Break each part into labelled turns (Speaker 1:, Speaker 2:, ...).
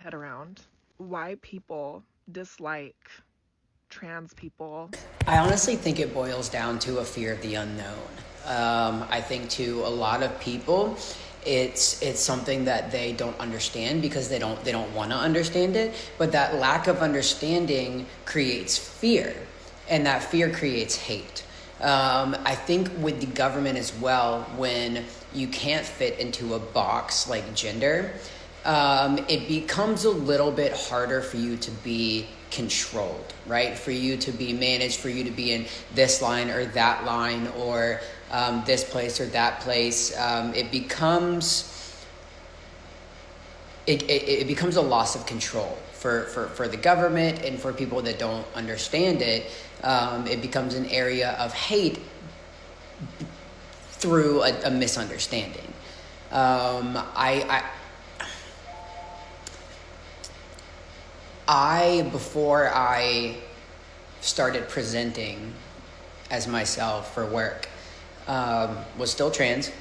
Speaker 1: head around why people dislike trans people.
Speaker 2: I honestly think it boils down to a fear of the unknown. I think to a lot of people, it's something that they don't understand because they don't want to understand it. But that lack of understanding creates fear, and that fear creates hate. I think with the government as well, when you can't fit into a box like gender, it becomes a little bit harder for you to be controlled, right? For you to be managed, for you to be in this line or that line, or this place or that place. It becomes a loss of control for the government and for people that don't understand it. It becomes an area of hate through a misunderstanding. Before I started presenting as myself for work, was still trans,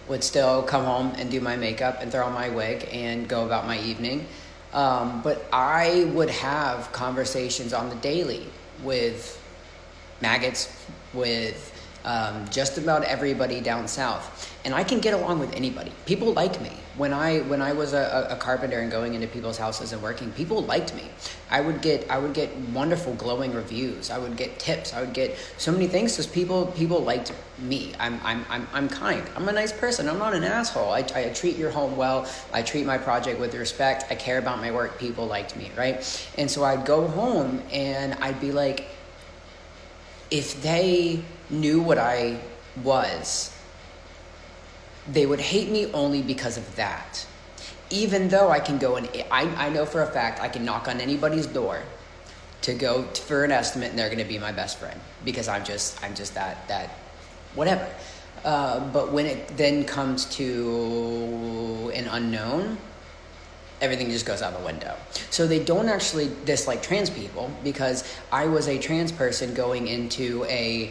Speaker 2: would still come home and do my makeup and throw on my wig and go about my evening. But I would have conversations on the daily with maggots, with just about everybody down south. And I can get along with anybody. People like me. When I was a carpenter and going into people's houses and working, people liked me. I would get wonderful glowing reviews. I would get tips. I would get so many things because people liked me. I'm kind. I'm a nice person. I'm not an asshole. I treat your home well. I treat my project with respect. I care about my work. People liked me, right? And so I'd go home and I'd be like, if they knew what I was, they would hate me only because of that. Even though I can go and I know for a fact I can knock on anybody's door to go for an estimate and they're going to be my best friend because I'm just that whatever. But when it then comes to an unknown, everything just goes out the window. So they don't actually dislike trans people because I was a trans person going into a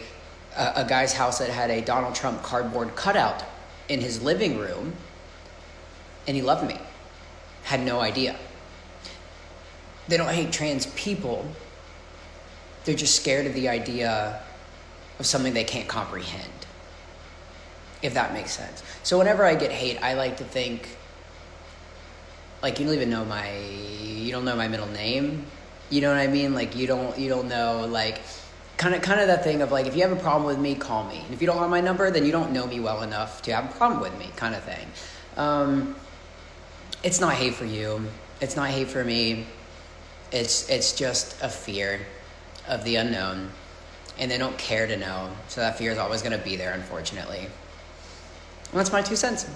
Speaker 2: guy's house that had a Donald Trump cardboard cutout in his living room, and he loved me. Had no idea. They don't hate trans people. They're just scared of the idea of something they can't comprehend, if that makes sense. So whenever I get hate, I like to think, like, you don't know my middle name. You know what I mean? Like, you don't know, like, kind of that thing of, like, if you have a problem with me, call me. And if you don't have my number, then you don't know me well enough to have a problem with me, kind of thing. It's not hate for you. It's not hate for me. It's just a fear of the unknown. And they don't care to know. So that fear is always going to be there, unfortunately. And that's my 2 cents.